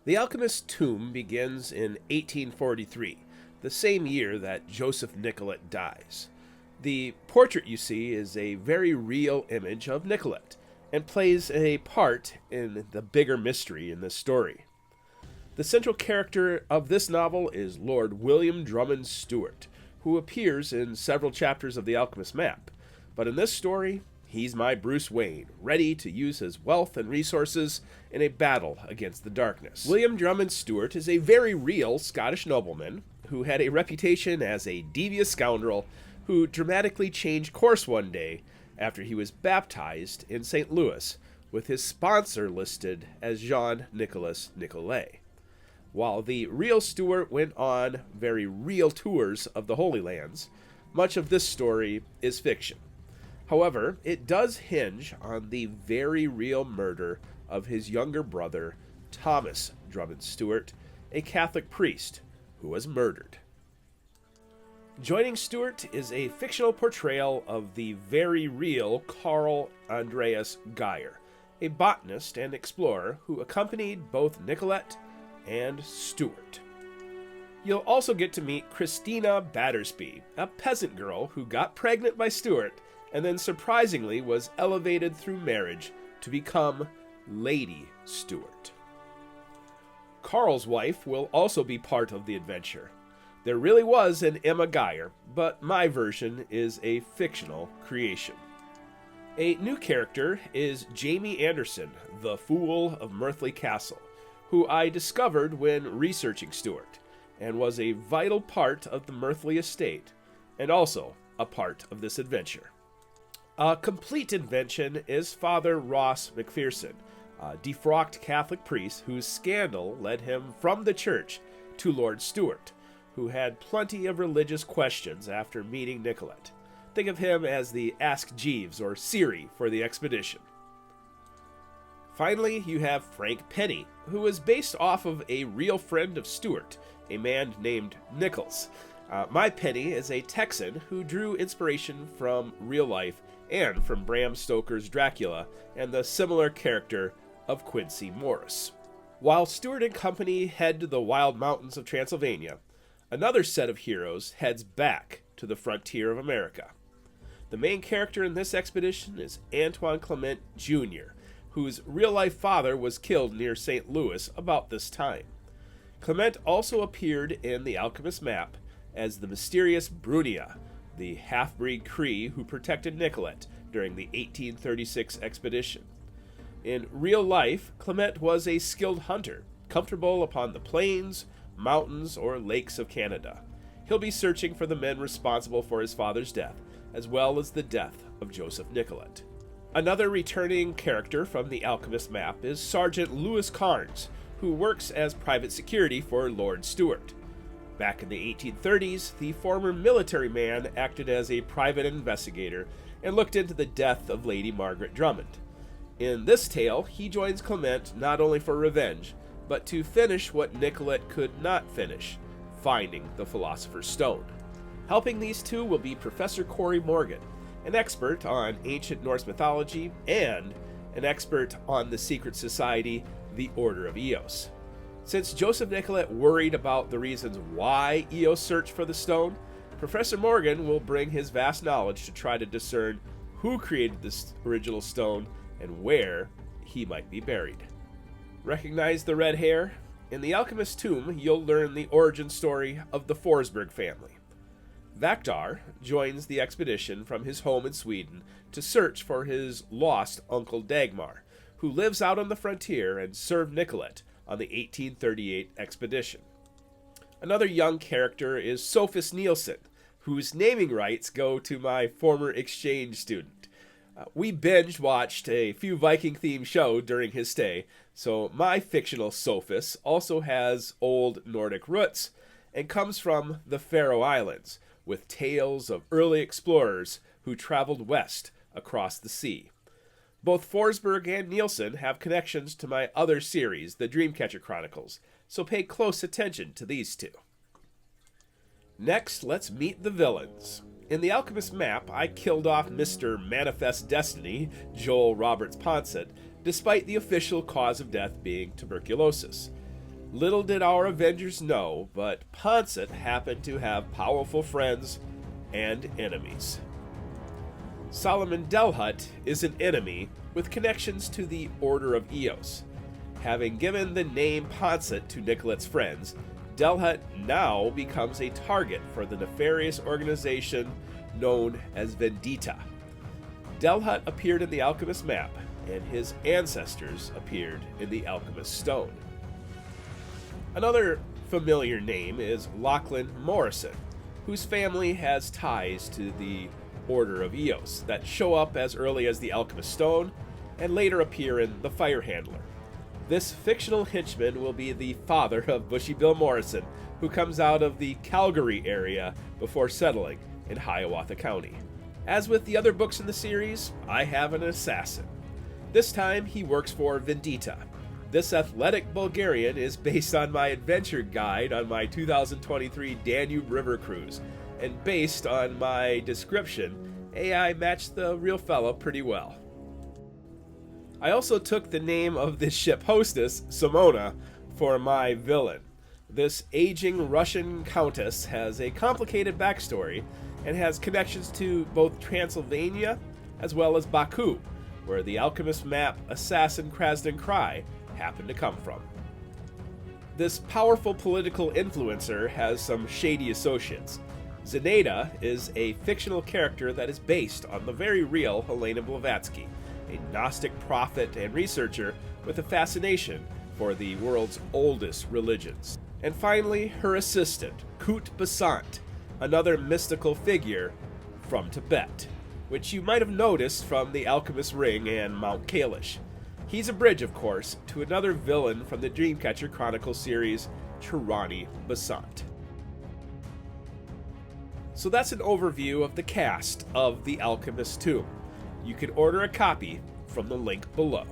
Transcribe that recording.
The Alchemist's tomb begins in 1843, the same year that Joseph Nicolet dies. The portrait you see is a very real image of Nicolet and plays a part in the bigger mystery in this story. The central character of this novel is Lord William Drummond Stewart, who appears in several chapters of the Alchemist map. But in this story, he's my Bruce Wayne, ready to use his wealth and resources in a battle against the darkness. William Drummond Stewart is a very real Scottish nobleman who had a reputation as a devious scoundrel who dramatically changed course one day after he was baptized in St. Louis, with his sponsor listed as Jean-Nicolas Nicolet. While the real Stewart went on very real tours of the Holy Lands, much of this story is fiction. However, it does hinge on the very real murder of his younger brother, Thomas Drummond Stewart, a Catholic priest who was murdered. Joining Stewart is a fictional portrayal of the very real Carl Andreas Geyer, a botanist and explorer who accompanied both Nicolet and Stewart. You'll also get to meet Christina Battersby, a peasant girl who got pregnant by Stewart and then surprisingly was elevated through marriage to become Lady Stewart. Carl's wife will also be part of the adventure. There really was an Emma Geyer, but my version is a fictional creation. A new character is Jamie Anderson, the Fool of Mirthley Castle, who I discovered when researching Stewart, and was a vital part of the Mirthley estate, and also a part of this adventure. A complete invention is Father Ross McPherson, a defrocked Catholic priest whose scandal led him from the church to Lord Stewart, who had plenty of religious questions after meeting Nicolet. Think of him as the Ask Jeeves or Siri for the expedition. Finally, you have Frank Penny, who is based off of a real friend of Stewart, a man named Nichols. My Penny is a Texan who drew inspiration from real life and from Bram Stoker's Dracula and the similar character of Quincy Morris. While Stewart and company head to the wild mountains of Transylvania, another set of heroes heads back to the frontier of America. The main character in this expedition is Antoine Clement Jr., whose real-life father was killed near St. Louis about this time. Clement also appeared in the Alchemist map as the mysterious Brunia, the half-breed Cree who protected Nicolet during the 1836 expedition. In real life, Clement was a skilled hunter, comfortable upon the plains, mountains, or lakes of Canada. He'll be searching for the men responsible for his father's death, as well as the death of Joseph Nicolet. Another returning character from the Alchemist map is Sergeant Louis Carnes, who works as private security for Lord Stewart. Back in the 1830s, the former military man acted as a private investigator and looked into the death of Lady Margaret Drummond. In this tale, he joins Clement not only for revenge, but to finish what Nicolet could not finish, finding the Philosopher's Stone. Helping these two will be Professor Corey Morgan, an expert on ancient Norse mythology and an expert on the secret society, the Order of Eos. Since Joseph Nicolet worried about the reasons why Eos searched for the stone, Professor Morgan will bring his vast knowledge to try to discern who created this original stone and where he might be buried. Recognize the red hair? In the Alchemist's tomb, you'll learn the origin story of the Forsberg family. Vaktar joins the expedition from his home in Sweden to search for his lost uncle Dagmar, who lives out on the frontier and served Nicolet on the 1838 expedition. Another young character is Sophus Nielsen, whose naming rights go to my former exchange student. We binge-watched a few Viking-themed shows during his stay, so my fictional Sophus also has old Nordic roots and comes from the Faroe Islands, with tales of early explorers who traveled west across the sea. Both Forsberg and Nielsen have connections to my other series, the Dreamcatcher Chronicles, so pay close attention to these two. Next, let's meet the villains. In the Alchemist map, I killed off Mr. Manifest Destiny, Joel Roberts Ponset, despite the official cause of death being tuberculosis. Little did our Avengers know, but Ponset happened to have powerful friends and enemies. Solomon Delhut is an enemy with connections to the Order of Eos. Having given the name Ponset to Nicolet's friends, Delhut now becomes a target for the nefarious organization known as Vendita. Delhut appeared in the Alchemist map, and his ancestors appeared in the Alchemist stone. Another familiar name is Lachlan Morrison, whose family has ties to the Order of Eos that show up as early as the Alchemist stone and later appear in The Fire Handler. This fictional henchman will be the father of Bushy Bill Morrison, who comes out of the Calgary area before settling in Hiawatha County. As with the other books in the series, I have an assassin. This time he works for Vendita. This athletic Bulgarian is based on my adventure guide on my 2023 Danube River cruise, and based on my description, AI matched the real fella pretty well. I also took the name of this ship hostess, Simona, for my villain. This aging Russian countess has a complicated backstory and has connections to both Transylvania as well as Baku, where the Alchemist map assassin Krasden Krai happened to come from. This powerful political influencer has some shady associates. Zenaida is a fictional character that is based on the very real Helena Blavatsky, a Gnostic prophet and researcher with a fascination for the world's oldest religions. And finally, her assistant, Kut Basant, another mystical figure from Tibet, which you might have noticed from the Alchemist Ring and Mount Kalish. He's a bridge, of course, to another villain from the Dreamcatcher Chronicles series, Tirani Basant. So that's an overview of the cast of The Alchemist Tomb. You can order a copy from the link below.